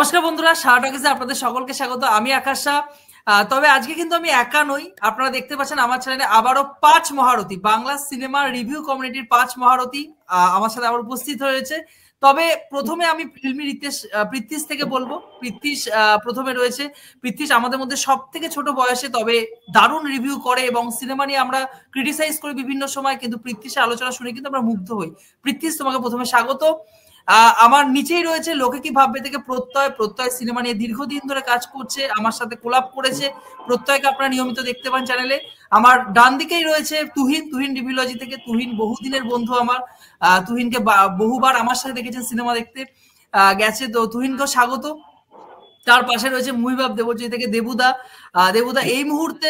নমস্কার বন্ধুরা, শাহটাকিজে আপনাদের সকলকে স্বাগত। আমি আকাশ শাহ। তবে আজকে কিন্তু আমি একা নই। আপনারা দেখতে পাচ্ছেন আমার চ্যানেলে আবারও 5 মহারথী, বাংলা সিনেমা রিভিউ কমিউনিটির 5 মহারথী আমার সাথে আবার উপস্থিত হয়েছে। তবে প্রথমে আমি ফিল্মি পৃথ্বীশ থেকে বলবো। পৃথ্বীশ প্রথমে রয়েছে। পৃথ্বীশ আমাদের মধ্যে সব থেকে ছোট বয়সে, তবে দারুণ রিভিউ করে এবং সিনেমা নিয়ে আমরা ক্রিটিসাইজ করি বিভিন্ন সময়, কিন্তু পৃথ্বীশের আলোচনা শুনে কিন্তু আমরা মুগ্ধ হই। পৃথ্বীশ, তোমাকে প্রথমে স্বাগত। আমার নিচেই রয়েছে লোকে কি ভাববে থেকে প্রত্যয়। প্রত্যয় সিনেমা নিয়ে দীর্ঘদিন ধরে কাজ করছে, আমার সাথে কোলাপ করেছে। প্রত্যয়কে আপনারা নিয়মিত দেখতে পান চ্যানেলে। আমার ডান দিকেই রয়েছে তুহিন। তুহিন রিভিউলজি থেকে। তুহিন বহুদিনের বন্ধু আমার। তুহিনকে বহুবার আমার সাথে দেখেছেন সিনেমা দেখতে গেছে, তো তুহিনকেও স্বাগত। তার পাশে রয়েছে মুহিবাব দেবজি থেকে দেবুদা। দেবুদা এই মুহূর্তে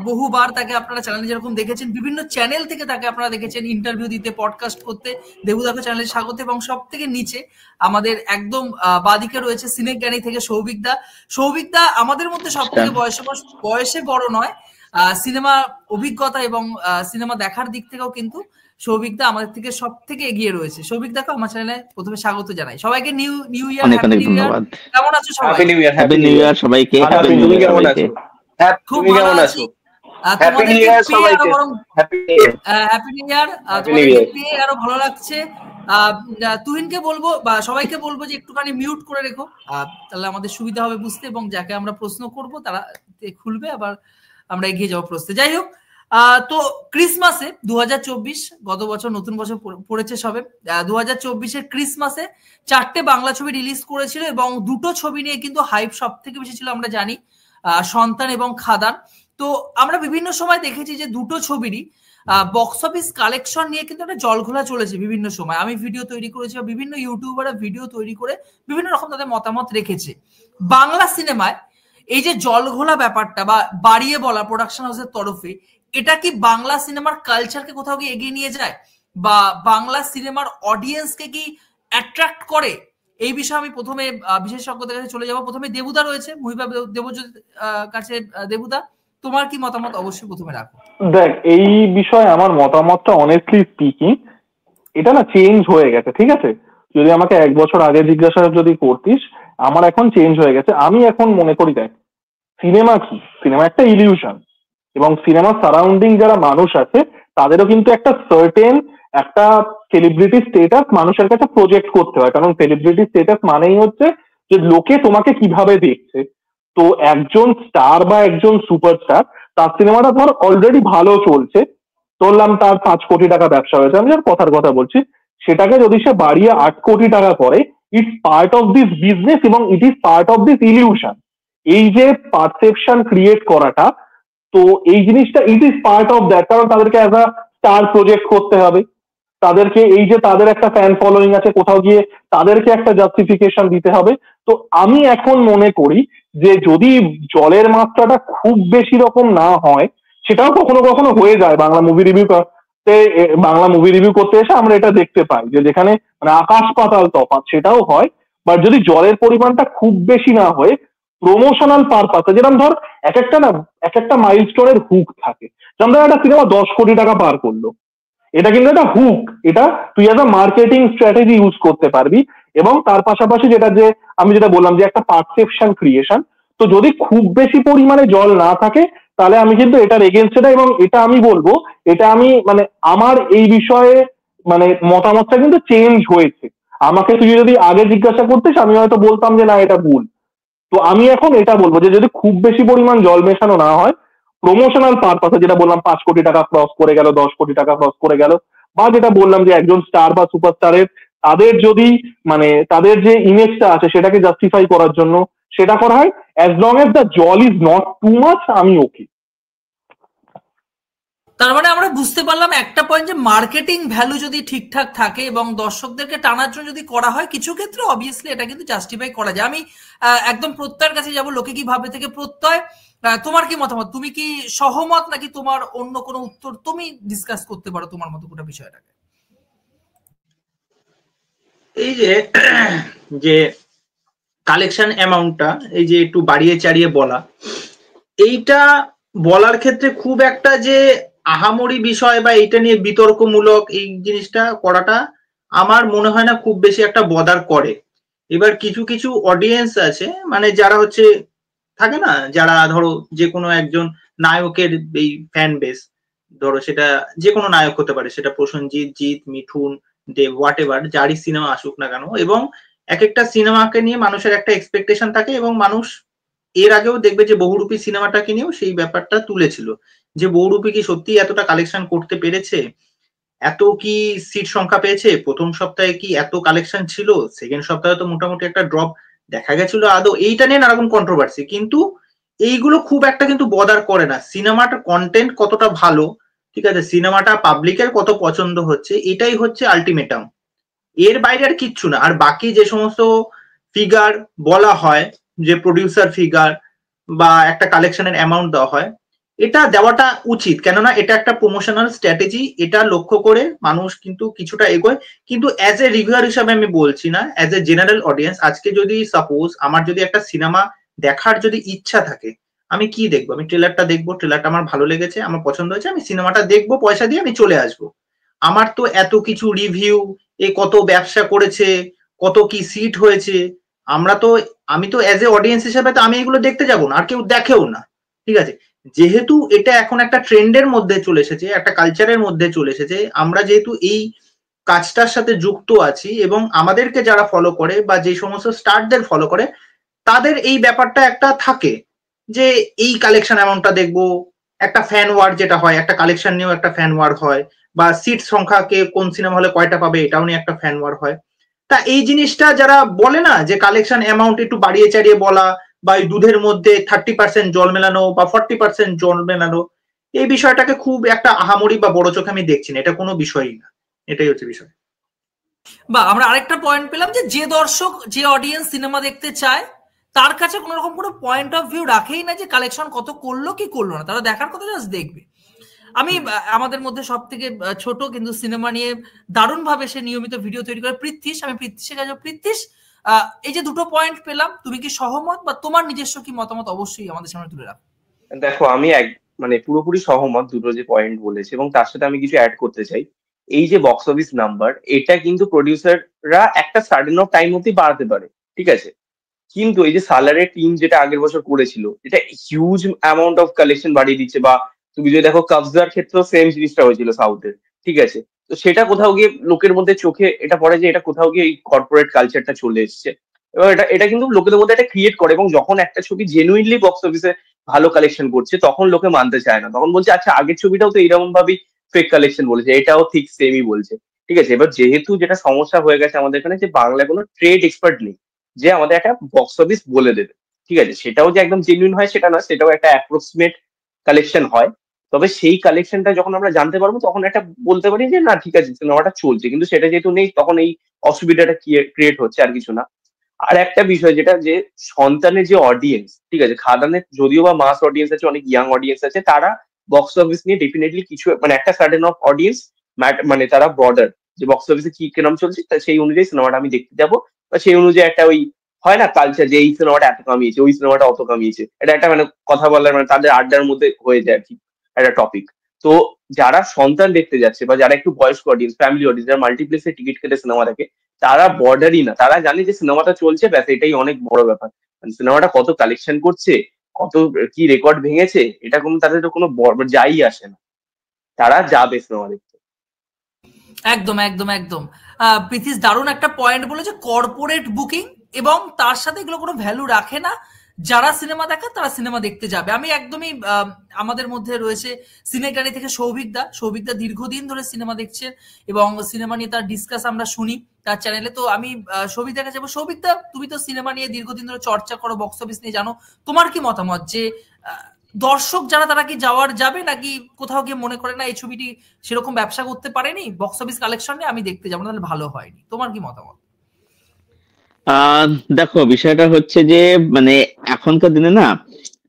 বহুবার তাকে আপনারা চ্যানেলে যেরকম দেখেছেন, বিভিন্ন চ্যানেল থেকে তাকে আপনারা দেখেছেন ইন্টারভিউ দিতে, পডকাস্ট করতে। দেবুদাকে চ্যানেলে স্বাগত। এবং সব থেকে নিচে আমাদের একদম বাদিকে রয়েছে সিনেক জ্ঞানী থেকে সৌভিকদা। সৌভিকদা আমাদের মধ্যে সব থেকে বয়সে বড় নয়, সিনেমা অভিজ্ঞতা এবং সিনেমা দেখার দিক থেকেও কিন্তু সৌভিকদা আমাদের থেকে সব থেকে এগিয়ে রয়েছে। সৌভিকদাকে আমার চ্যানেলে প্রথমে স্বাগত জানাই। সবাইকে new year, happy new year. কেমন আছো সবাই? হ্যাপি নিউ ইয়ার সবাইকে। হ্যাপি নিউ ইয়ার সবাইকে। খুব ভালো আছি। হ্যাপি নিউ ইয়ার সবাইকে। Happy new year. তোমাদেরকে পেয়ে আরো ভালো লাগছে। তুহিনকে বলবো বা সবাইকে বলবো যে একটুখানি মিউট করে রেখো, তাহলে আমাদের সুবিধা হবে বুঝতে, এবং যাকে আমরা প্রশ্ন করব তারা খুলবে, আবার আমরা এগিয়ে যাবো প্রশ্নে। যাই হোক, তো ক্রিসমাসে 2024, গত বছর নতুন বছর পড়েছে সবে, 2024-এর ক্রিসমাসে 4টে বাংলা ছবি রিলিজ করেছিল এবং দুটো ছবি নিয়ে কিন্তু হাইপ সব থেকে বেশি ছিল, আমরা জানি, সন্তান এবং খাদান। তো আমরা বিভিন্ন সময় দেখেছি যে দুটো ছবিরই বক্স অফিস কালেকশন নিয়ে কিন্তু একটা জলঘোলা চলেছে বিভিন্ন সময়। আমি ভিডিও তৈরি করেছি, বিভিন্ন ইউটিউবাররা ভিডিও তৈরি করে বিভিন্ন রকম তাদের মতামত রেখেছে। বাংলা সিনেমায় এই যে জলঘোলা ব্যাপারটা বা বাড়িয়ে বলা প্রোডাকশন হাউসের তরফে, এটা কি বাংলা সিনেমার কালচারকে কোথাও কি এগিয়ে নিয়ে যায় বা বাংলা সিনেমার অডিয়েন্সকে কি অ্যাট্রাক্ট করে? এই বিষয়ে আমি প্রথমে বিশেষজ্ঞদের কাছে চলে যাব। প্রথমে দেবুদা রয়েছে, মুহিবা দেবজ্যোতির কাছে। দেবুদা, তোমার কি মতামত অবশ্যই প্রথমে রাখো। দেখ, এই বিষয়ে আমার মতামতটা অনেস্টলি স্পিকিং এটা না চেঞ্জ হয়ে গেছে, ঠিক আছে? যদি আমাকে 1 বছর আগে জিজ্ঞাসা যদি করতিস, আমার এখন চেঞ্জ হয়ে গেছে। আমি এখন মনে করি, দেখ, সিনেমা কি? সিনেমা একটা ইলিউশন, এবং সিনেমা সারাউন্ডিং যারা মানুষ আছে তাদেরও কিন্তু একটা সার্টেন একটা সেলিব্রিটি স্টেটাস মানুষের কাছে প্রজেক্ট করতে হয়। কারণ সেলিব্রিটি স্টেটাস মানেই হচ্ছে যে লোকে তোমাকে কিভাবে দেখছে। তো একজন স্টার বা একজন সুপারস্টার, তার সিনেমাটা ধর অলরেডি ভালো চলছে, ধরলাম তার 5 কোটি টাকা ব্যবসা হয়েছে, আমি যার কথার কথা বলছি, সেটাকে যদি সে বাড়িয়ে 8 কোটি টাকা করে, it's part of this business এবং it is part of this illusion. এই যে পারসেপশন ক্রিয়েট করাটা, তো এই জিনিসটা it is part of that. কারণ তাদেরকে অ্যাজ আ স্টার প্রজেক্ট করতে হবে, তাদেরকে এই যে তাদের একটা ফ্যান ফলোয়িং আছে, কোথাও গিয়ে তাদেরকে একটা জাস্টিফিকেশন দিতে হবে। তো আমি এখন মনে করি যে যদি জলের মাত্রাটা খুব বেশি রকম না হয়, সেটাও কখনো কখনো হয়ে যায় বাংলা মুভি রিভিউ করতে এসে আমরা এটা দেখতে পাই যে যেখানে মানে আকাশ পাতাল তফাৎ, সেটাও হয়। বাট যদি জলের পরিমাণটা খুব বেশি না হয়ে প্রমোশনাল পারপাসে, যেরকম ধর এক একটা মাইলস্টোনের হুক থাকে, যেমন ধর একটা সিনেমা 10 কোটি টাকা পার করলো, এটা কিন্তু একটা হুক, এটা তুই একটা মার্কেটিং স্ট্র্যাটেজি ইউজ করতে পারবি। এবং তার পাশাপাশি আমি যেটা বললাম যে একটা পারসেপশন ক্রিয়েশন। তো যদি খুব বেশি পরিমাণে জল না থাকে, তাহলে আমি কিন্তু এটার এগেনস্ট এটা, এবং এটা আমি বলবো, এটা আমি মানে আমার এই বিষয়ে মানে মতামতটা কিন্তু চেঞ্জ হয়েছে। আমাকে তুই যদি আগে জিজ্ঞাসা করতিস, আমি হয়তো বলতাম যে না, এটা ভুল। তো আমি এখন এটা বলবো যে যদি খুব বেশি পরিমাণ জল মেশানো না হয়, প্রমোশনাল পারপাসে, যেটা বললাম 5 কোটি টাকা ক্রস করে গেল, 10 কোটি টাকা ক্রস করে গেল, বা যেটা বললাম যে একজন স্টার বা সুপারস্টারের তাদের যদি মানে তাদের যে ইমেজটা আছে সেটাকে জাস্টিফাই করার জন্য সেটা করা হয়, অ্যাজ লং এজ দ্য জল ইজ নট টু মাচ, আমি ওকে। তার মানে আমরা বুঝতে পারলাম একটা পয়েন্ট, যে মার্কেটিং ভ্যালু যদি ঠিকঠাক থাকে এবং দর্শকদেরকে টানার জন্য যদি করা হয়, কিছু ক্ষেত্রে অবভিয়াসলি এটা কিন্তু জাস্টিফাই করা যায়। আমি একদম প্রত্যয়ের কাছে যাব, লোকে কি ভাবে থেকে। প্রত্যয়, তোমার কি মতামত? তুমি কি সহমত, নাকি তোমার অন্য কোনো উত্তর তুমি ডিসকাস করতে পারো তোমার মতো গোটা বিষয়টাকে? এই যে কালেকশন অ্যামাউন্টটা এই যে একটু বাড়িয়ে চাড়িয়ে বলা, এইটা বলার ক্ষেত্রে খুব একটা যে আহামরি বিষয় বা এইটা নিয়ে বিতর্কমূলক এই জিনিসটা করাটা আমার মনে হয় না খুব বেশি একটা বদার করে। এবার কিছু কিছু অডিয়েন্স আছে মানে যারা হচ্ছে থাকে না, যারা ধরো যে কোনো একজন নায়কের এই ফ্যান বেস, ধরো সেটা যে কোনো নায়ক হতে পারে, সেটা প্রসেনজিৎ, জিৎ, মিঠুন, দেব, হোয়াট এভার, যারই সিনেমা আসুক না কেন, এবং এক একটা সিনেমাকে নিয়ে মানুষের একটা এক্সপেকটেশন থাকে, এবং মানুষ এর আগেও দেখবে যে বহুরূপী সিনেমাটাকে নিয়েও সেই ব্যাপারটা তুলেছিল যে বহুরূপী কি সত্যি এতটা কালেকশন করতে পেরেছে, এত কি সিট সংখ্যা পেয়েছে, প্রথম সপ্তাহে কি এত কালেকশন ছিল, সেকেন্ড সপ্তাহে তো মোটামুটি একটা ড্রপ দেখা গেছিল আদৌ, এইটা নিয়ে নানারকম কন্ট্রোভার্সি, কিন্তু এইগুলো খুব একটা কিন্তু বদার করে না। সিনেমাটার কন্টেন্ট কতটা ভালো, ঠিক আছে, সিনেমাটা পাবলিকের কত পছন্দ হচ্ছে, এটাই হচ্ছে আলটিমেটাম, এর বাইরে আর কিচ্ছু না। আর বাকি যে সমস্ত ফিগার বলা হয়, যে প্রডিউসার ফিগার বা একটা কালেকশনের অ্যামাউন্ট দেওয়া হয়, এটা দেওয়াটা উচিত, কেননা এটা একটা প্রমোশনাল স্ট্র্যাটেজি, এটা লক্ষ্য করে মানুষ কিন্তু কিছুটা এগোয়। কিন্তু অ্যাজ এ রিভিউয়ার হিসাবে আমি বলছি না, অ্যাজ এ জেনারেল অডিয়েন্স, আজকে যদি সাপোজ আমার যদি একটা সিনেমা দেখার যদি ইচ্ছা থাকে, আমি কি দেখবো? আমি ট্রেলারটা দেখবো, ট্রেলারটা আমার ভালো লেগেছে, আমার পছন্দ হয়েছে, আমি সিনেমাটা দেখবো, পয়সা দিয়ে আমি চলে আসবো। আমার তো এত কিছু রিভিউ, এ কত ব্যবসা করেছে, কত কি সিট হয়েছে, আমি তো অ্যাজ এ অডিয়েন্স হিসেবে তো আমি এগুলো দেখতে যাবো না, আর কেউ দেখেও না, ঠিক আছে। যেহেতু এটা এখন একটা ট্রেন্ডের মধ্যে চলে এসেছে, একটা কালচারের মধ্যে চলে এসেছে, আমরা যেহেতু এই কাজটার সাথে যুক্ত আছি, এবং আমাদেরকে যারা ফলো করে বা যে সমস্ত স্টারদের ফলো করে, তাদের এই ব্যাপারটা একটা থাকে যে এই কালেকশন অ্যামাউন্টটা দেখবো, একটা ফ্যান ওয়ার যেটা হয়, একটা কালেকশন নিয়েও একটা ফ্যান ওয়ার হয়, বা সিট সংখ্যা কে কোন সিনেমা হলে কয়টা পাবে এটাও নিয়ে একটা ফ্যান ওয়ার হয়। তা এই জিনিসটা যারা বলে না যে কালেকশন অ্যামাউন্ট একটু বাড়িয়ে চাড়িয়ে বলা, বা এই দুধের মধ্যে 30% জল মেলানো বা 40% জল মেলানো, এই বিষয়টাকে খুব একটা আহামরি বা বড় চোখে আমি দেখছি না, এটা কোনো বিষয়ই না, এটাই হচ্ছে বিষয়। বা আমরা আরেকটা পয়েন্ট পেলাম যে দর্শক, যে অডিয়েন্স সিনেমা দেখতে চায়, তার কাছে কোনো রকম কোনো পয়েন্ট অফ ভিউ রাখেই না যে কালেকশন কত করলো কি করলো না, তারা দেখার কথা জাস্ট দেখবে। আমি আমাদের মধ্যে সব থেকে ছোট কিন্তু সিনেমা নিয়ে দারুণ ভাবে সে নিয়মিত ভিডিও তৈরি করে পৃথ্বীশ, আমি পৃথ্বীশের কাছে পৃথ্বীশ, এই যে দুটো পয়েন্ট পেলাম, তুমি কি সহমত বা তোমার নিজস্ব কি মতামত অবশ্যই আমাদের সামনে তুলে রাখো। দেখো, আমি মানে পুরোপুরি সহমত দুটো যে পয়েন্ট বলেছে, এবং তার সাথে আমি কিছু অ্যাড করতে চাই। এই যে বক্স অফিস নাম্বার, এটা কিন্তু প্রডিউসাররা একটা সার্টেন অফ টাইম অব্দি বাড়াতে পারে, ঠিক আছে, কিন্তু এই যে সালারের টিম যেটা আগের বছর করেছিল, এটা হিউজ অ্যামাউন্ট অফ কালেকশন বাড়িয়ে দিচ্ছে। বা তুমি যদি দেখো কবজার ক্ষেত্রেও সেম জিনিসটা হয়েছিল সাউথের, ঠিক আছে। তো সেটা কোথাও গিয়ে লোকের মধ্যে চোখে এটা পড়ে যে এটা কোথাও গিয়ে এই কর্পোরেট কালচারটা চলে এসছে, এবং এটা এটা কিন্তু লোকেদের মধ্যে এটা ক্রিয়েট করে। এবং যখন একটা ছবি জেনুইনলি বক্স অফিসে ভালো কালেকশন করছে, তখন লোকে মানতে চায় না, তখন বলছে আচ্ছা আগের ছবিটাও তো এইরকম ভাবেই ফেক কালেকশন বলেছে, এটাও ঠিক সেমই বলছে, ঠিক আছে। এবার যেহেতু যেটা সমস্যা হয়ে গেছে আমাদের এখানে, যে বাংলায় কোনো ট্রেড এক্সপার্ট নেই যে আমাদের একটা বক্স অফিস বলে দেবে, ঠিক আছে। সেটাও যে একদম জেনুইন হয় সেটা না, সেটাও একটা অ্যাপ্রক্সিমেট কালেকশন হয়। তবে সেই কালেকশনটা যখন আমরা জানতে পারবো, তখন একটা বলতে পারি যে না ঠিক আছে সিনেমাটা চলছে, কিন্তু সেটা যেহেতু নেই, তখন এই অসুবিধাটা ক্রিয়েট হচ্ছে, আর কিছু না। আর একটা বিষয় যেটা, যে সন্তানের যে অডিয়েন্স, ঠিক আছে, খাদানের যদিও বা মাস অডিয়েন্স আছে, অনেক ইয়াং অডিয়েন্স আছে, তারা বক্স অফিস নিয়ে ডেফিনেটলি কিছু মানে একটা সার্টেন অফ অডিয়েন্স মানে তারা ব্রডার, যে বক্স অফিসে কি কিরম চলছে সেই অনুযায়ী সিনেমাটা আমি দেখতে যাবো, বা সেই অনুযায়ী একটা ওই হয় না কালচার, যে এই সিনেমাটা এত কামিয়েছে, ওই সিনেমাটা অত কামিয়েছে, এটা একটা মানে কথা বলার মানে তাদের আড্ডার মধ্যে হয়ে যায় আর কি একটা টপিক। তো যারা সন্তান দেখতে যাচ্ছে, বা যারা একটু বয়স্ক অডিয়েন্স, ফ্যামিলি অডিয়েন্স, যারা মাল্টিপ্লেক্সে টিকিট কেটে সিনেমা দেখে, তারা বর্ডারই না, তারা জানে যে সিনেমাটা চলছে, ব্যাস এটাই অনেক বড় ব্যাপার। মানে সিনেমাটা কত কালেকশন করছে, কত কি রেকর্ড ভেঙেছে, এটা কোনো তাদের তো কোনো যাই আসে না, তারা যাবে সিনেমা দেখতে। একদম একদম একদম পৃথিস দারুণ একটা পয়েন্ট বলেছে, কর্পোরেট বুকিং, এবং তার সাথে এগুলো কোনো ভ্যালু রাখে না, যারা সিনেমা দেখে তারা সিনেমা দেখতে যাবে। আমি একদমই আমাদের মধ্যে রয়েছে সিনেগাড়ি থেকে সৌভিকদা দীর্ঘদিন ধরে সিনেমা দেখছেন, এবং সিনেমা নিয়ে তার ডিসকাস আমরা শুনি তার চ্যানেলে। তো আমি সৌভিকদার কাছে যাবো। সৌভিকদা, তুমি তো সিনেমা নিয়ে দীর্ঘদিন ধরে চর্চা করো, বক্স অফিস নিয়ে জানো, তোমার কি মতামত যে দর্শক যারা তারা কি যাবে, নাকি কোথাও গিয়ে মনে করে না এই ছবিটি সেরকম ব্যবসা করতে পারেনি, বক্স অফিস কালেকশন নিয়ে আমি দেখতে যাবো না, তাহলে ভালো হয়নি? তোমার কি মতামত? দেখো, বিষয়টা হচ্ছে যে মানে এখনকার দিনে না,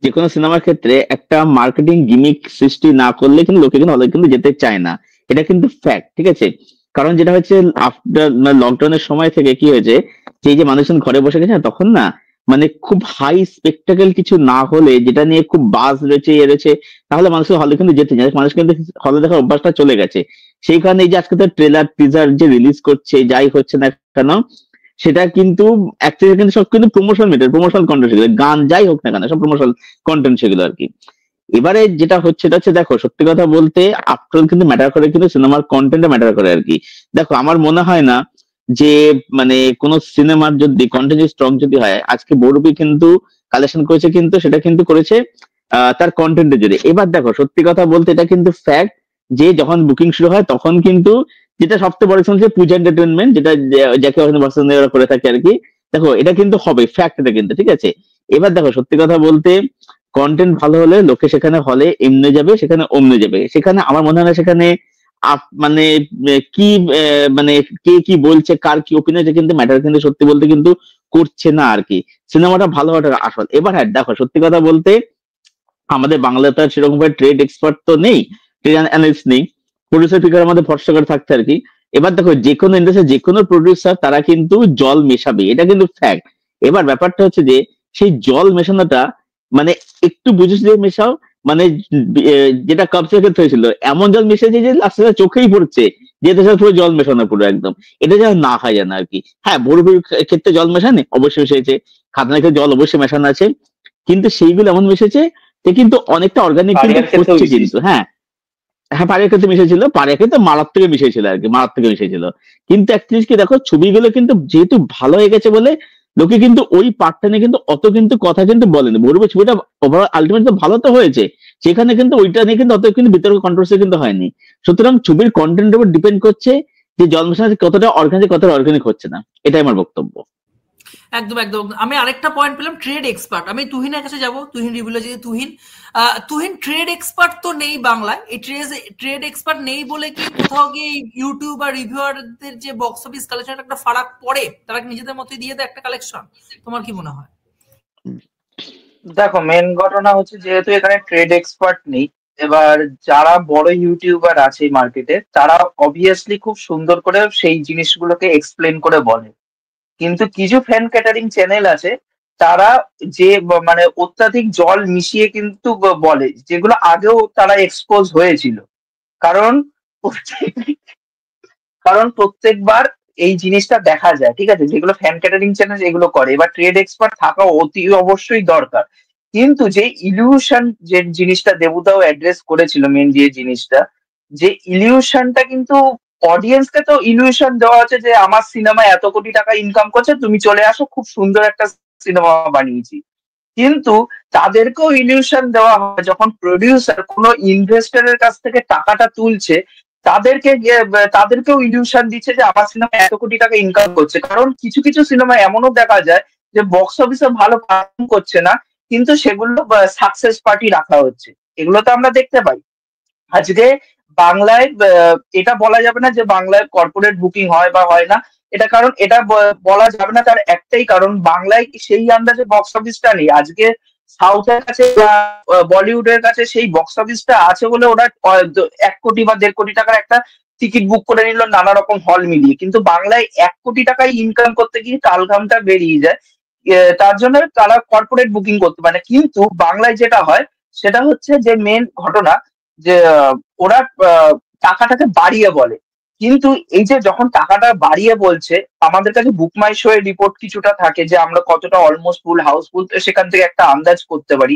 যে কোনো সিনেমার ক্ষেত্রে একটা মার্কেটিং গিমিক সৃষ্টি না করলে কিন্তু লোকে কিন্তু হলে কিন্তু যেতে চায় না, এটা কিন্তু ফ্যাক্ট, ঠিক আছে। কারণ যেটা হচ্ছে আফটার লকডাউনের সময় থেকে কি হয়েছে, যে এই যে মানুষজন ঘরে বসে গেছে না, তখন না মানে খুব হাই স্পেকটাকেল কিছু না হলে, যেটা নিয়ে খুব বাজ রয়েছে রয়েছে, তাহলে মানুষের হলে কিন্তু যেতে চায়, মানুষ কিন্তু হলে দেখার অভ্যাসটা চলে গেছে। সেই কারণে এই যে আজকে তো ট্রেলার টিজার যে রিলিজ করছে, যাই হচ্ছে না কেন, সেটা কিন্তু অ্যাকচুয়ালি কিন্তু সব কিন্তু প্রমোশন মেটেরিয়াল, প্রমোশনাল কন্টেন্ট, সেগুলো গান যাই হোক না কেন সব প্রমোশনাল কন্টেন্ট সেগুলো আর কি। এবারে যেটা হচ্ছে দেখো সত্যি কথা বলতে আফটার কিন্তু ম্যাটার করে কিন্তু সিনেমার কন্টেন্টটা ম্যাটার করে আর কি। দেখো আমার মনে হয় না যে মানে কোন সিনেমার যদি কন্টেন্ট স্ট্রং যদি হয়, আজকে বহুরূপী কিন্তু কালেকশন করেছে, কিন্তু সেটা কিন্তু করেছে তার কন্টেন্টের জন্য। এবার দেখো সত্যি কথা বলতে এটা কিন্তু ফ্যাক্ট যে যখন বুকিং শুরু হয় তখন কিন্তু যেটা সবচেয়ে বড় হচ্ছে পূজা এন্টারটেনমেন্ট, যেটা যাকে বাসুদেবরা করে থাকে আর কি। দেখো এটা কিন্তু হবে ফ্যাক্ট, এটা কিন্তু ঠিক আছে। এবার দেখো সত্যি কথা বলতে কন্টেন্ট ভালো হলে লোকে সেখানে হলে এমনি যাবে, সেখানে অমনে যাবে। সেখানে আমার মনে হয় না সেখানে মানে কি মানে কে কি বলছে, কার কি ওপিনিয়ন, কিন্তু ম্যাটার কিন্তু সত্যি বলতে কিন্তু করছে না আর কি। সিনেমাটা ভালো হওয়াটা আসল। এবার হ্যাঁ দেখো সত্যি কথা বলতে আমাদের বাংলাতে সেরকম ভাবে ট্রেড এক্সপার্ট তো নেই, ট্রেড অ্যানালিস্ট নেই, প্রডিউসার ফিগার আমাদের ভরসা করে থাকতে আর কি। এবার দেখো যে কোনো ইন্ডাস্ট্রি যে কোনো প্রডিউসার তারা কিন্তু জল মেশাবে, এটা কিন্তু ফ্যাক্ট। এবার ব্যাপারটা হচ্ছে যে সেই জল মেশানোটা মানে একটু বুঝে দিয়ে মেশাও, মানে যেটা কাপসের ক্ষেত্রে হয়েছিল এমন জল মিশিয়েছে যে লাস্টে চোখেই পড়ছে যে দেশের পুরো জল মেশানো পুরো একদম, এটা যেন না হয় যেন আর কি। হ্যাঁ বড়বড়ির ক্ষেত্রে জল মেশানে অবশ্যই মিশিয়েছে, খাতনার ক্ষেত্রে জল অবশ্যই মেশানো আছে, কিন্তু সেইগুলো এমন মিশেছে যে কিন্তু অনেকটা অর্গানিক কিন্তু হচ্ছে কিন্তু। হ্যাঁ হ্যাঁ পাড়িয়ার ক্ষেত্রে মিশেছিল, পাড়িয়ার ক্ষেত্রে মারাত্মক মিশেছিল আর কি, মারাত্মক মিশেছিল। কিন্তু অ্যাটলিস্ট কি দেখো ছবিগুলো কিন্তু যেহেতু ভালো হয়ে গেছে বলে লোকে কিন্তু ওই পার্টটা নিয়ে কিন্তু অত কিন্তু কথা কিন্তু বলেনি। বলবো ছবিটা ওভারঅল আলটিমেট ভালো তো হয়েছে, সেখানে কিন্তু ওইটা নিয়ে কিন্তু অত কিন্তু বিতর্ক কন্ট্রোভার্সি কিন্তু হয়নি। সুতরাং ছবির কন্টেন্টের উপর ডিপেন্ড করছে যে জল মেশানো কতটা অর্গানিক কতটা অর্গানিক হচ্ছে না, এটাই আমার বক্তব্য। একদম একদম। আমি আরেকটা পয়েন্ট পেলাম, ট্রেড এক্সপার্ট। আমি তুহিনের কাছে যাব, তুহিন রিভিউলে যে তুহিন ট্রেড এক্সপার্ট তো নেই বাংলায়। এই ট্রেড এক্সপার্ট নেই বলে কি কোথাও গিয়ে ইউটিউব আর রিভিউয়ারদের যে বক্স অফিস কালেকশন একটা ফারাক পড়ে? তারা কি নিজেদের মতোই দিয়ে দেয় একটা কালেকশন? তোমার কি মনে হয়? দেখো মেন ঘটনা হচ্ছে যেহেতু এখানে ট্রেড এক্সপার্ট নেই, এবার যারা বড় ইউটিউবার আছে মার্কেটে তারা অবভিয়াসলি খুব সুন্দর করে সেই জিনিসগুলোকে এক্সপ্লেন করে বলে, কিন্তু কিছু ফ্যান ক্যাটারিং চ্যানেল আছে তারা যে মানে অত্যাধিক জল মিশিয়ে কিন্তু বলে, যেগুলো আগেও তারা এক্সপোজ হয়েছিল। কারণ কারণ প্রত্যেকবার এই জিনিসটা দেখা যায়, ঠিক আছে, যেগুলো ফ্যান ক্যাটারিং চ্যানেল এগুলো করে। এবার ট্রেড এক্সপার্ট থাকা অতি অবশ্যই দরকার, কিন্তু যে ইলিউশন যে জিনিসটা দেবুদাও অ্যাড্রেস করেছিল, মেন যে জিনিসটা, যে ইলিউশনটা কিন্তু অডিয়েন্সকে তো ইলিউশন দেওয়া হচ্ছে যে আমার সিনেমা এত কোটি টাকা ইনকাম করছে, তুমি চলে আসো, খুব সুন্দর একটা সিনেমা বানিয়েছি। কিন্তু তাদেরকেও ইলিউশন দেওয়া হয় যখন প্রডিউসার কোনো ইনভেস্টরের কাছ থেকে টাকাটা তুলছে, তাদেরকেও ইলিউশন দিচ্ছে যে আমার সিনেমা এত কোটি টাকা ইনকাম করছে। কারণ কিছু কিছু সিনেমা এমনও দেখা যায় যে বক্স অফিসে ভালো পারফর্ম করছে না, কিন্তু সেগুলো সাকসেস পার্টি রাখা হচ্ছে, এগুলো তো আমরা দেখতে পাই। আজকে বাংলায় এটা বলা যাবে না যে বাংলায় কর্পোরেট বুকিং হয় বা হয় না, এটা কারণ এটা বলা যাবে না, তার একটাই কারণ বাংলায় সেই আন্দাজে বক্স অফিসটা নেই। আজকে সাউথের কাছে বা বলিউডের কাছে সেই বক্স অফিসটা আছে বলে ওরা 1 কোটি বা 1.5 কোটি টাকার একটা টিকিট বুক করে নিল নানা রকম হল মিলিয়ে, কিন্তু বাংলায় 1 কোটি টাকায় ইনকাম করতে গিয়ে কালঘামটা বেরিয়ে যায়। তার জন্য তারা কর্পোরেট বুকিং করতে পারে না। কিন্তু বাংলায় যেটা হয় সেটা হচ্ছে যে মেন ঘটনা যে ওরা টাকাটাকে বাড়িয়ে বলে, কিন্তু এই যে যখন টাকাটা বাড়িয়ে বলছে, আমাদের কাছে বুক মাই শো এর রিপোর্ট কিছুটা থাকে যে আমরা কতটা অলমোস্ট ফুল হাউসফুল, তো সেখান থেকে একটা আন্দাজ করতে পারি।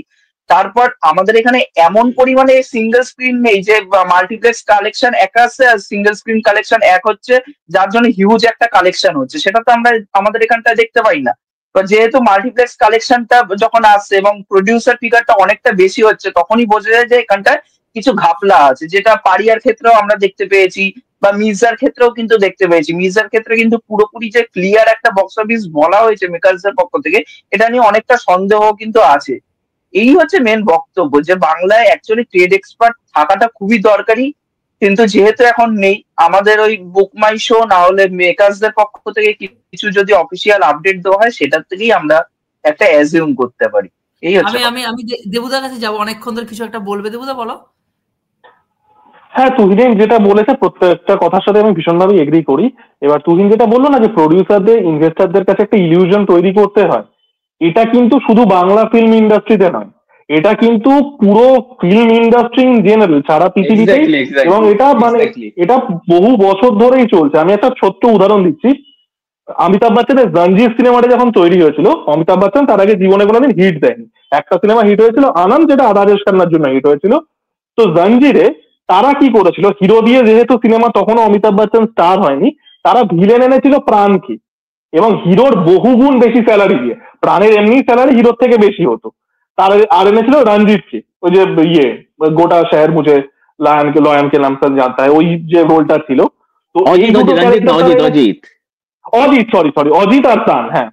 তারপর আমাদের এখানে এমন পরিমাণে সিঙ্গেল স্ক্রিন নেই যে মাল্টিপ্লেক্স কালেকশন এক আছে আর সিঙ্গেল স্ক্রিন কালেকশন এক হচ্ছে, যার জন্য হিউজ একটা কালেকশন হচ্ছে, সেটা তো আমরা আমাদের এখানটায় দেখতে পাই না। তো যেহেতু মাল্টিপ্লেক্স কালেকশনটা যখন আসছে এবং প্রডিউসার ফিগারটা অনেকটা বেশি হচ্ছে, তখনই বোঝা যায় যে এখানটায় কিছু ঘাপলা আছে, যেটা পারিয়ার ক্ষেত্রেও আমরা দেখতে পেয়েছি বা মির্জার ক্ষেত্রেও কিন্তু দেখতে পেয়েছি। মির্জার ক্ষেত্রে কিন্তু পুরোপুরি যে ক্লিয়ার একটা বক্স অফিস বলা হয়েছে মেকার্সের পক্ষ থেকে, এটা নিয়ে অনেকটা সন্দেহ কিন্তু আছে। এই হচ্ছে মেন বক্তব্য যে বাংলায় অ্যাকচুয়ালি ট্রেড এক্সপার্ট থাকাটা খুবই দরকারি, কিন্তু যেহেতু এখন নেই, আমাদের ওই বুক মাই শো না হলে মেকার্সদের পক্ষ থেকে কিছু যদি অফিসিয়াল আপডেট দেওয়া হয় সেটার থেকেই আমরা একটা অ্যাজিউম করতে পারি। এই হচ্ছে আমি আমি দেবুদার কাছে যাবো, অনেকক্ষণ ধরে কিছু একটা বলবে, দেবুদা বলো। হ্যাঁ তুহিন যেটা বলেছে প্রত্যেকটা কথার সাথে আমি ভীষণভাবে এগ্রি করি। এবার তুহিন যেটা বললো না যে প্রডিউসারদের ইনভেস্টারদের কাছে একটা ইলিউশন তৈরি করতে হয়, এটা কিন্তু শুধু বাংলা ফিল্ম ইন্ডাস্ট্রিতে নয়, এটা কিন্তু পুরো ফিল্ম ইন্ডাস্ট্রি ইন জেনারেল সারা পৃথিবীতে, এবং এটা মানে এটা বহু বছর ধরেই চলছে। আমি একটা ছোট্ট উদাহরণ দিচ্ছি, অমিতাভ বচ্চনের রঞ্জিত সিনেমাটা যখন তৈরি হয়েছিল, অমিতাভ বচ্চন তার আগে জীবনে কোনোদিন হিট দেয়নি। একটা সিনেমা হিট হয়েছিল আনন্দ, যেটা রাজেশ খান্নার জন্য হিট হয়েছিল। তো জঞ্জিরে তারা কি করেছিল, হিরো দিয়ে যেহেতু সিনেমা তখনও অমিতাভ বচ্চন স্টার হয়নি, তারা ভিলেন এনেছিল প্রাণকে, এবং হিরোর বহুগুণ বেশি স্যালারি দিয়ে। প্রাণের এমনি স্যালারি হিরোর থেকে বেশি হতো। তার আর এনেছিল রঞ্জিতকে, ওই যে গোটা শহর মুঝে লয়নকে নাম সে জানতা হ্যায়, ওই যে রোলটা ছিল। তো এই দুটো অজিত, সরি অজিত আর প্রাণ, হ্যাঁ।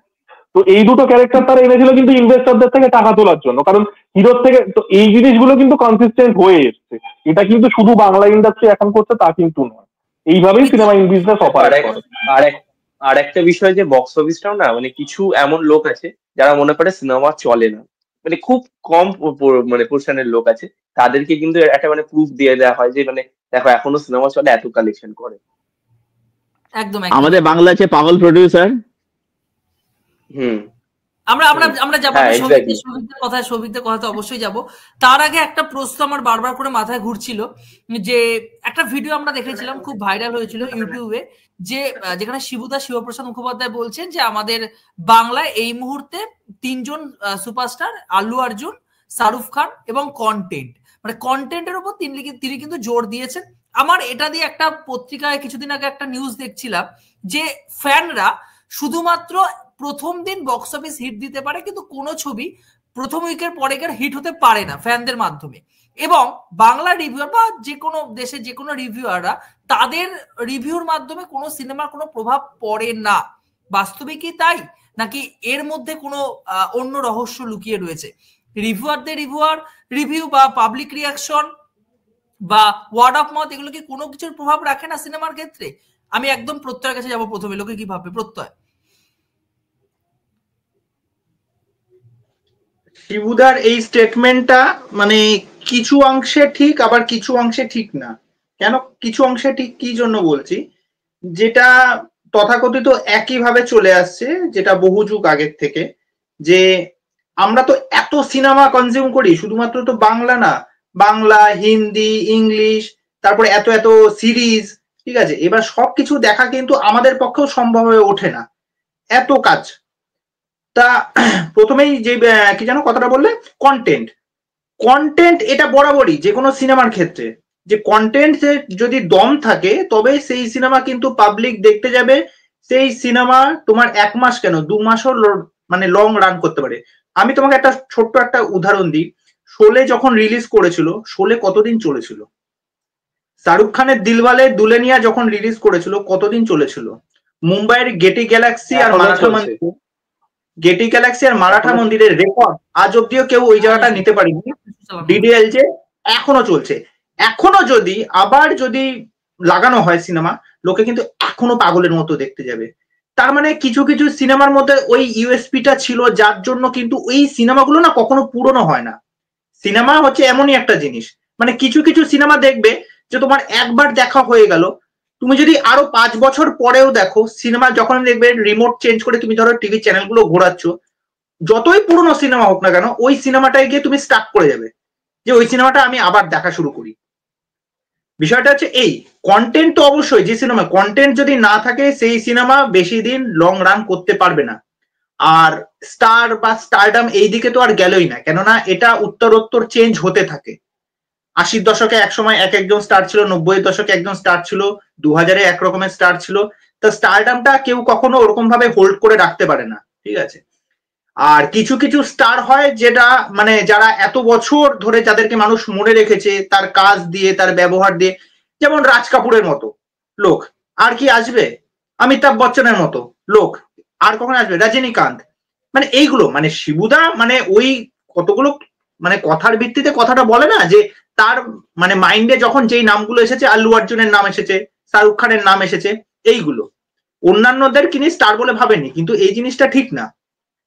তো এই দুটো ক্যারেক্টার তারা এনেছিল কিন্তু ইনভেস্টরদের থেকে টাকা তোলার জন্য, কারণ হিরোর থেকে। তো এই জিনিসগুলো কিন্তু কনসিস্টেন্ট হয়ে এসছে। এটা কিন্তু শুধু বাংলা ইন্ডাস্ট্রি এখন করছে তা কিন্তু নয়, এইভাবেই সিনেমা বিজনেস অপারেট করে। আর একটা বিষয় যে বক্স অফিসটাও না, মানে কিছু এমন লোক আছে যারা মনে করে সিনেমা চলে না, মানে খুব কম মানে পোর্শনের লোক আছে, তাদেরকে কিন্তু একটা মানে প্রুফ দিয়ে দেওয়া হয় যে মানে দেখো এখনো সিনেমা চলে, এত কালেকশন করে। একদম আমাদের বাংলা আছে পাগল প্রডিউসার। আমরা যাবো সৌভিকদের কথা অবশ্যই যাব। তার আগে একটা প্রশ্ন আমার বারবার করে মাথায় ঘুরছিল, যে একটা ভিডিও আমরা দেখেছিলাম, খুব ভাইরাল হয়েছিল ইউটিউবে, যে যেখানে শিবপ্রসাদ মুখোপাধ্যায় বলছেন যে আমাদের বাংলায় এই মুহূর্তে 3 জন সুপারস্টার, আল্লু অর্জুন, শাহরুখ খান এবং কন্টেন্ট, মানে কন্টেন্টের উপর তিনি কিন্তু জোর দিয়েছেন। আমার এটা দিয়ে একটা পত্রিকায় কিছুদিন আগে একটা নিউজ দেখছিলাম যে ফ্যানরা শুধুমাত্র প্রথম দিন বক্স অফিস হিট দিতে পারে, কিন্তু কোনো ছবি প্রথম উইকের পরে হিট হতে পারে না ফ্যানদের মাধ্যমে। এবং বাংলা রিভিউয়ার বা যে কোনো দেশের যে কোনো রিভিউয়াররা, তাদের রিভিউর মাধ্যমে কোনো সিনেমার কোনো প্রভাব পড়ে না। বাস্তবে কি তাই, নাকি এর মধ্যে কোনো অন্য রহস্য লুকিয়ে রয়েছে? রিভিউয়ারদের রিভিউ বা পাবলিক রিয়াকশন বা ওয়ার্ড অফ মাউথ, এগুলো কি কোনো কিছুর প্রভাব রাখে না সিনেমার ক্ষেত্রে? আমি একদম প্রত্যয়ের কাছে যাবো প্রথমে, লোকে কি ভাববে। প্রত্যয়, শিবুদার এই স্টেটমেন্টটা মানে কিছু অংশে ঠিক, আবার কিছু অংশে ঠিক না। কেন কিছু অংশে ঠিক, কি জন্য বলছি, যেটা তথাকথিত একইভাবে চলে আসছে, যেটা বহু যুগ আগের থেকে, যে আমরা তো এত সিনেমা কনজিউম করি, শুধুমাত্র তো বাংলা না, বাংলা, হিন্দি, ইংলিশ, তারপরে এত এত সিরিজ, ঠিক আছে। এবার সবকিছু দেখা কিন্তু আমাদের পক্ষেও সম্ভব হয়ে ওঠে না, এত কাজ। তা প্রথমেই যে কি যেন কথাটা বললে, কন্টেন্ট এটা বরাবরই যে কোনো সিনেমার ক্ষেত্রে, যে কন্টেন্ট যদি দম থাকে তবে সেই সিনেমা কিন্তু পাবলিক দেখতে যাবে। সেই সিনেমা তোমার 1 মাস কেন 2 মাসও মানে লং রান করতে পারে। আমি তোমাকে একটা ছোট্ট একটা উদাহরণ দিই। শোলে যখন রিলিজ করেছিল, শোলে কতদিন চলেছিল? শাহরুখ খানের দিলওয়ালে দুলেনিয়া যখন রিলিজ করেছিল, কতদিন চলেছিল? মুম্বাইয়ের গেটি গ্যালাক্সি আর মারাঠা মন্দিরের রেকর্ড আজ অব্দিও কেউ ওই জায়গাটা নিতে পারেনি। ডিডিএল যে এখনো চলছে। এখনো যদি আবার যদি লাগানো হয় সিনেমা, লোকে কিন্তু এখনো পাগলের মতো দেখতে যাবে। তার মানে কিছু কিছু সিনেমার মধ্যে ওই ইউএসপিটা ছিল, যার জন্য কিন্তু ওই সিনেমাগুলো না কখনো পুরনো হয় না। সিনেমা হচ্ছে এমনই একটা জিনিস, মানে কিছু কিছু সিনেমা দেখবে যে তোমার একবার দেখা হয়ে গেল, তুমি যদি আরো 5 বছর পরেও দেখো সিনেমা, যখন দেখবে রিমোট চেঞ্জ করে তুমি ধরো টিভি চ্যানেলগুলো ঘোরাচ্ছ, যতই পুরনো সিনেমা হোক না কেন, ওই সিনেমাটায় গিয়ে তুমি স্টার্ট করে যাবে যে ওই সিনেমাটা আমি আবার দেখা শুরু করি। বিষয়টা হচ্ছে এই কন্টেন্ট, তো অবশ্যই যে সিনেমা কন্টেন্ট যদি না থাকে সেই সিনেমা বেশি দিন লং রান করতে পারবে না। আর স্টার বা স্টারডাম এই দিকে তো আর গেলই না, কেননা এটা উত্তরোত্তর চেঞ্জ হতে থাকে। 80-র দশকে একসময় এক একজন স্টার ছিল, 90-এর দশকে একজন স্টার ছিল, 2000-এ এক রকমের স্টার ছিল। তো স্টারডামটা কেউ কখনো ওরকম ভাবে হোল্ড করে রাখতে পারে না, ঠিক আছে। আর কিছু কিছু স্টার হয় যেটা মানে যারা এত বছর ধরে যাদেরকে মানুষ মনে রেখেছে তার কাজ দিয়ে, তার ব্যবহার দিয়ে, যেমন রাজ কাপুরের মতো লোক আর কি আসবে, অমিতাভ বচ্চনের মতো লোক আর কখন আসবে, রজনীকান্ত, মানে এইগুলো মানে শিবুদা মানে ওই কতগুলো মানে কথার ভিত্তিতে কথাটা বলে না, যে তার মানে মাইন্ডে যখন যেই নামগুলো এসেছে, আল্লু অর্জুনের নাম এসেছে, শাহরুখ খানের নাম এসেছে, এইগুলো অন্যান্যদের কিনি স্টার বলে ভাবেনি, কিন্তু এই জিনিসটা ঠিক না।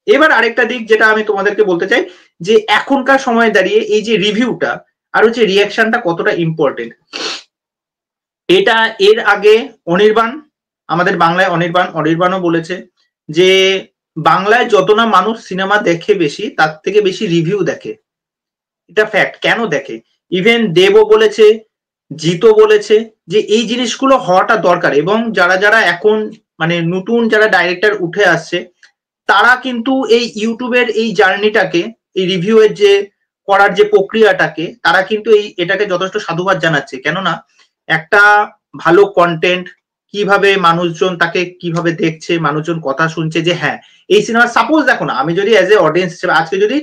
এবার আরেকটা দিক যেটা আমি তোমাদেরকে বলতে চাই, যে এখনকার সময় দাঁড়িয়ে এই যে রিভিউটা আর হচ্ছে রিয়াকশনটা কতটা ইম্পর্টেন্ট। এটা এর আগে অনির্বাণ, আমাদের বাংলায় অনির্বাণও বলেছে যে বাংলায় যত না মানুষ সিনেমা দেখে বেশি, তার থেকে বেশি রিভিউ দেখে। এটা ফ্যাক্ট। কেন দেখে? ইভেন দেবও বলেছে, জিতও বলেছে যে এই জিনিসগুলো হওয়াটা দরকার। এবং যারা যারা এখন মানে নতুন যারা ডাইরেক্টর উঠে আসছে তারা কিন্তু এই ইউটিউবের এই জার্নিটাকে, এই রিভিউ এর যে করার যে প্রক্রিয়াটাকে, তারা কিন্তু এটাকে যথেষ্ট সাধুবাদ জানাচ্ছে। কেননা একটা ভালো কন্টেন্ট কিভাবে মানুষজন তাকে কিভাবে দেখছে, মানুষজন কথা শুনছে যে হ্যাঁ এই সিনেমা, সাপোজ দেখো না, আমি যদি এজ এ অডিয়েন্স হিসেবে আজকে যদি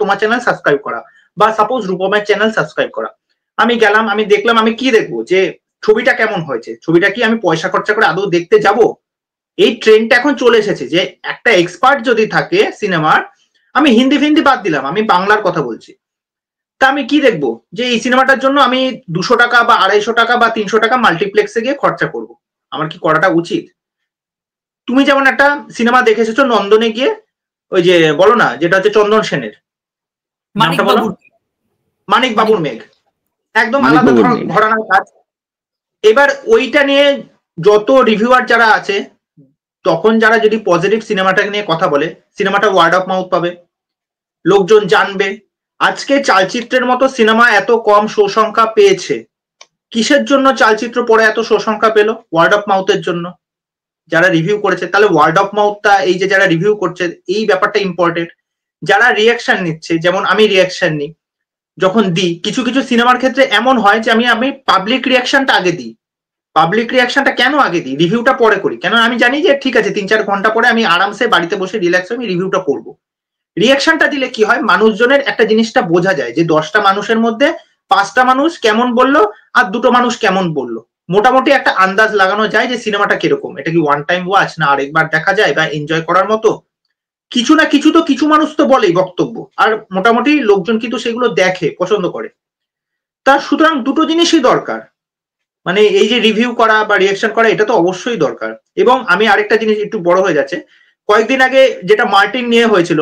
তোমার চ্যানেল সাবস্ক্রাইব করা বা সাপোজ রূপমের চ্যানেল সাবস্ক্রাইব করা, আমি গেলাম, আমি দেখলাম, আমি কি দেখবো যে ছবিটা কেমন হয়েছে, ছবিটা কি আমি পয়সা খরচা করে আদৌ দেখতে যাব? এই ট্রেন্ডটা এখন চলে এসেছে যে একটা এক্সপার্ট যদি থাকে সিনেমার, আমি হিন্দি ফিন্দি বাদ দিলাম, আমি বাংলার কথা বলছি, তা আমি কি দেখবো যে এই সিনেমাটার জন্য আমি 200 টাকা বা 250 টাকা বা 300 টাকা মাল্টিপ্লেক্সে গিয়ে খরচা করব? আমার কি করাটা উচিত? তুমি যেমন একটা সিনেমা দেখে এসেছো নন্দনে গিয়ে, ওই যে বলো না, যেটা হচ্ছে চন্দন সেনের, নামটা বলো, মানিক বাবুর মেঘ, একদম আলাদা ঘরানার কাজ। এবার ওইটা নিয়ে যত রিভিউয়ার যারা আছে, তখন যারা যদি পজিটিভ সিনেমাটাকে নিয়ে কথা বলে, সিনেমাটা ওয়ার্ড অফ মাউথ পাবে, লোকজন জানবে। আজকে চালচিত্রের মতো সিনেমা এত কম শো সংখ্যা পেয়েছে, কিসের জন্য চালচিত্র পরে এত শো সংখ্যা পেল? ওয়ার্ড অফ মাউথের জন্য। যারা রিভিউ করেছে, তাহলে ওয়ার্ড অফ মাউথটা, এই যে যারা রিভিউ করছে, এই ব্যাপারটা ইম্পর্টেন্ট। যারা রিয়াকশন নিচ্ছে, যেমন আমি রিয়াকশন নিই, যখন দিই কিছু কিছু সিনেমার ক্ষেত্রে এমন হয় যে আমি পাবলিক রিয়াকশনটা আগে দিই। পাবলিক রিয়াকশনটা কেন আগে দিই, রিভিউটা পরে করি? কেন আমি জানি যে ঠিক আছে 3-4 ঘন্টা পরে আমি আরামসে বাড়িতে বসে রিল্যাক্স হয়ে আমি রিভিউটা করবো। রিয়াকশনটা দিলে কি হয়, মানুষজনের একটা জিনিসটা বোঝা যায় যে 10টা মানুষের মধ্যে 5টা মানুষ কেমন বললো আর 2টো মানুষ কেমন বললো, মোটামুটি একটা আন্দাজ লাগানো যায় যে সিনেমাটা কিরকম, এটা কি ওয়ান টাইম ওয়াচ না আরেকবার দেখা যায় বা এনজয় করার মতো। কিছু না কিছু তো কিছু মানুষ তো বলেই বক্তব্য, আর মোটামুটি লোকজন কিন্তু সেগুলো দেখে, পছন্দ করে। তা সুতরাং দুটো জিনিসই দরকার, মানে এই যে রিভিউ করা বা রিয়াকশন করা, এটা তো অবশ্যই দরকার। এবং আমি আরেকটা জিনিস, একটু বড় হয়ে যাচ্ছে, কয়েকদিন আগে যেটা মার্টিন নিয়ে হয়েছিল,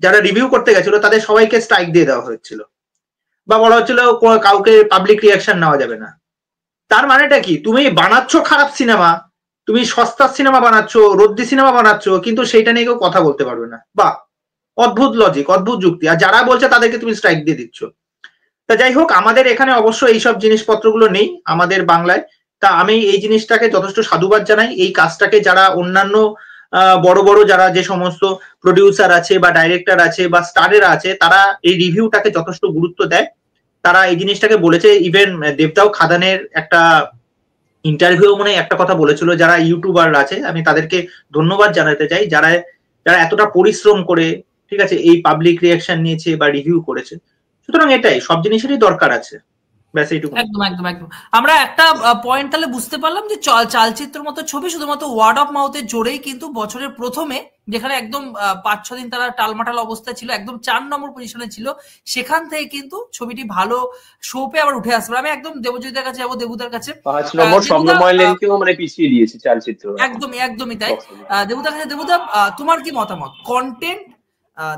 যারা রিভিউ করতে গেছিল তাদের সবাইকে স্ট্রাইক দিয়ে দেওয়া হয়েছিল, বা বলা হচ্ছিল কাউকে পাবলিক রিয়াকশন নেওয়া যাবে না। তার মানেটা কি, তুমি বানাচ্ছ খারাপ সিনেমা, তুমি সস্তার সিনেমা বানাচ্ছ, রদ্দি সিনেমা বানাচ্ছ, কিন্তু সেইটা নিয়ে কেউ কথা বলতে পারবে না। বা অদ্ভুত লজিক, অদ্ভুত যুক্তি, আর যারা বলছে তাদেরকে তুমি স্ট্রাইক দিয়ে দিচ্ছ। তা যাই হোক, আমাদের এখানে অবশ্য এইসব জিনিসপত্রগুলো নেই আমাদের বাংলায়। তা আমি এই জিনিসটাকে যথেষ্ট সাধুবাদ জানাই। এই কাজটাকে যারা অন্যান্য বড় বড় যারা যে সমস্ত প্রডিউসার আছে বা ডাইরেক্টর আছে বা স্টারেরা আছে, তারা এই রিভিউটাকে যথেষ্ট গুরুত্ব দেয়। তারা এই জিনিসটাকে বলেছে, ইভেন দেবদাও খাদানের একটা ইন্টারভিউ মনে একটা কথা বলেছিল, যারা ইউটিউবার আছে আমি তাদেরকে ধন্যবাদ জানাতে চাই, যারা যারা এতটা পরিশ্রম করে, ঠিক আছে, এই পাবলিক রিয়াকশন নিয়েছে বা রিভিউ করেছে। সুতরাং এটাই, সব জিনিসেরই দরকার আছে, ব্যাস এইটুকু। একদম একদম একদম। আমরা একটা পয়েন্ট তাহলে বুঝতে পারলাম যে চালচিত্র মতো ছবি শুধুমাত্র ওয়ার্ড অফ মাউথের জোরেই কিন্তু বছরের প্রথমে, যেখানে একদম 5-6 দিন তারা টালমাটাল অবস্থায় ছিল, একদম 4 নম্বর পজিশনে ছিল, সেখান থেকে কিন্তু ছবিটি ভালো শো পেয়ে আবার উঠে আসবে। আমি একদম দেবজিতের কাছে যাবো, দেবুদার কাছে। 5 নম্বর স্বপ্নময় লেনকেও মানে পিছিয়ে দিয়েছে চালচিত্র। একদমই একদমই তাই। দেবুদার কাছে, দেবুদা তোমার কি মতামত, কন্টেন্ট,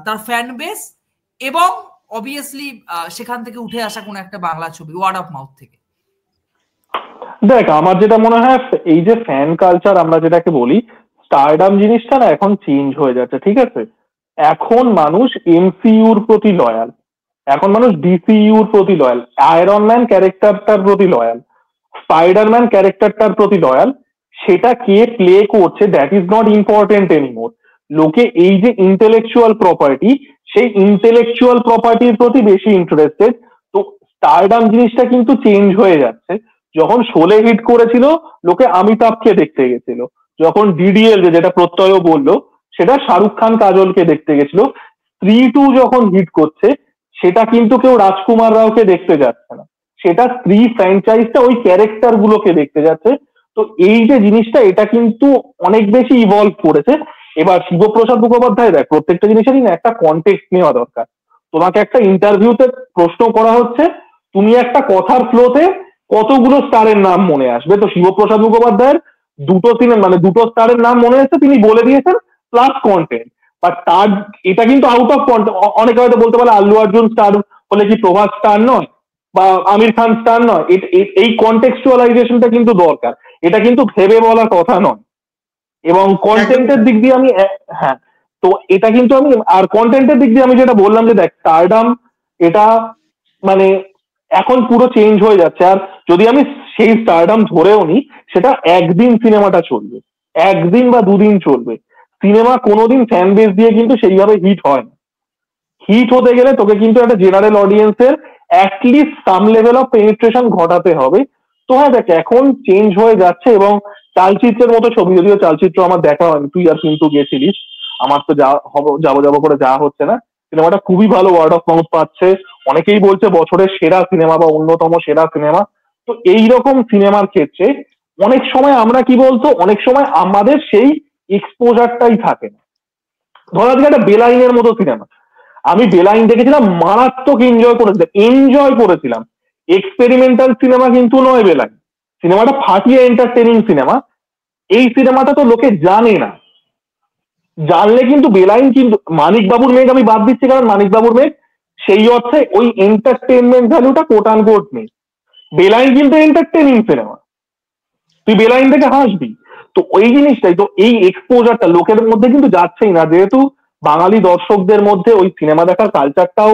তার ফ্যান বেস এবং অবভিয়াসলি সেখান থেকে উঠে আসা কোন একটা বাংলা ছবি ওয়ার্ড অফ মাউথ থেকে? দেখ, আমার যেটা মনে হয়, এই যে ফ্যান কালচার আমরা যেটাকে বলি, স্টারডাম জিনিসটা না এখন চেঞ্জ হয়ে যাচ্ছে, ঠিক আছে? এখন মানুষ এমসিইউর প্রতি লয়াল, এখন মানুষ ডিসিইউর প্রতি লয়াল, আয়রন ম্যান ক্যারেক্টারটার প্রতি লয়াল, স্পাইডারম্যান ক্যারেক্টারটার প্রতি লয়াল। সেটা কে প্লে করছে that is not important anymore. লোকে এই যে ইন্টেলেকচুয়াল প্রপার্টি, সেই ইন্টেলেকচুয়াল প্রপার্টির প্রতি বেশি ইন্টারেস্টেড। তো স্টারডাম জিনিসটা কিন্তু চেঞ্জ হয়ে যাচ্ছে। যখন শোলে হিট করেছিল, লোকে অমিতাভকে দেখতে গেছিল। যখন ডিডিএল, যেটা প্রত্যয় বললো, সেটা শাহরুখ খান কাজলকে দেখতে গেছিল। স্ত্রী 2 যখন হিট করছে, সেটা কিন্তু কেউ রাজকুমার রাওকে দেখতে যাচ্ছে না, সেটা স্ত্রী ফ্র্যাঞ্চাইজটা ওই ক্যারেক্টার গুলোকে দেখতে যাচ্ছে। তো এই যে জিনিসটা, এটা কিন্তু অনেক বেশি ইভলভ করেছে। এবার শিবপ্রসাদ মুখোপাধ্যায়, দেখ, প্রত্যেকটা জিনিসেরই না একটা কনটেক্সট নেওয়া দরকার। তোমাকে একটা ইন্টারভিউতে প্রশ্ন করা হচ্ছে, তুমি একটা কথার ফ্লোতে কতগুলো স্টারের নাম মনে আসবে? তো শিবপ্রসাদ মুখোপাধ্যায়ের 2টো সিনেমা, মানে 2টো স্টারের নাম মনে আসছে, তিনি বলে দিয়েছেন, প্লাস কন্টেন্ট। বাট তার এটা কিন্তু আউট অফ কন্টেন্ট। অনেকে হয়তো বলতে পারে আল্লু অর্জুন স্টার হলে কি প্রভাস স্টার নয় বা আমির খান স্টার নয়? এই কন্টেক্সচুয়ালাইজেশনটা কিন্তু দরকার, এটা কিন্তু ভেবে বলার কথা নয়। এবং কন্টেন্টের দিক দিয়ে আমি, হ্যাঁ, তো এটা কিন্তু আমি, আর কন্টেন্টের দিক দিয়ে আমি যেটা বললাম যে দেখ, স্টারডাম এটা মানে এখন পুরো চেঞ্জ হয়ে যাচ্ছে। আর যদি আমি সেই স্টারডাম ধরেও নিই, সেটা একদিন সিনেমাটা চলবে, একদিন বা দুদিন চলবে। সিনেমা কোনোদিন ফ্যান বেস দিয়ে কিন্তু সেইভাবে হিট হয় না। হিট হতে গেলে তোকে কিন্তু একটা জেনারেল অডিয়েন্সের at least some level of penetration ঘটাতে হবে। তো হ্যাঁ দেখ, এখন চেঞ্জ হয়ে যাচ্ছে, এবং চালচিত্রের মতো ছবি, যদিও চালচিত্র আমার দেখা হয়নি, তুই আর কিন্তু গেছিলিস, আমার তো যাবো করে যাওয়া হচ্ছে না। সিনেমাটা খুবই ভালো ওয়ার্ড অফ মাউথ পাচ্ছে, অনেকেই বলছে বছরের সেরা সিনেমা বা অন্যতম সেরা সিনেমা। তো এইরকম সিনেমার ক্ষেত্রে অনেক সময় আমরা কি বলতো, অনেক সময় আমাদের সেই এক্সপোজারটাই থাকে না। ধর আজকে একটা বেলাইনের মতো সিনেমা, আমি বেলাইন দেখেছিলাম, মারাত্মক এনজয় করেছিলাম। এক্সপেরিমেন্টাল সিনেমা কিন্তু নয় বেলাইন, সিনেমাটা ফাটিয়ে এন্টারটেনিং সিনেমা। এই সিনেমাটা তো লোকে জানে না, জানলে কিন্তু বেলাইন কিন্তু, মানিক বাবুর মেঘ আমি বাদ দিচ্ছি, কারণ মানিক বাবুর মেঘ সেই অর্থে ওই এন্টারটেনমেন্ট ভ্যালুটা কোট আন কোট নেই। বেলাইন কিন্তু এন্টারটেনিং সিনেমা, তুই বেলাইন থেকে হাসবি। তো ওই জিনিসটাই তো, এই এক্সপোজারটা লোকের মধ্যে কিন্তু যাচ্ছেই না, যেহেতু বাঙালি দর্শকদের মধ্যে ওই সিনেমা দেখার কালচারটাও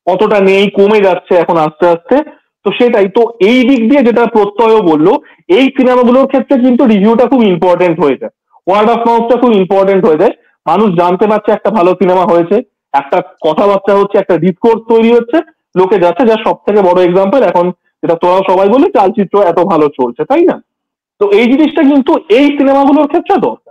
অতটা নেই, কমে যাচ্ছে এখন আস্তে আস্তে। তো সেটাই তো, এই দিক দিয়ে যেটা প্রত্যয় বললো, এই সিনেমাগুলোর ক্ষেত্রে কিন্তু রিভিউটা খুব ইম্পর্টেন্ট হয়ে যায়, ওয়ার্ড অফ মাউথটা খুব ইম্পর্টেন্ট হয়ে যায়। মানুষ জানতে পারছে একটা ভালো সিনেমা হয়েছে, একটা কথাবার্তা হচ্ছে, একটা ডিসকোর্স তৈরি হচ্ছে, লোকে যাচ্ছে। যার সব থেকে বড় এক্সাম্পল এখন যেটা তোরাও সবাই বলে, চালচিত্র এত ভালো চলছে, তাই না? তো এই জিনিসটা কিন্তু এই সিনেমাগুলোর ক্ষেত্রে দরকার।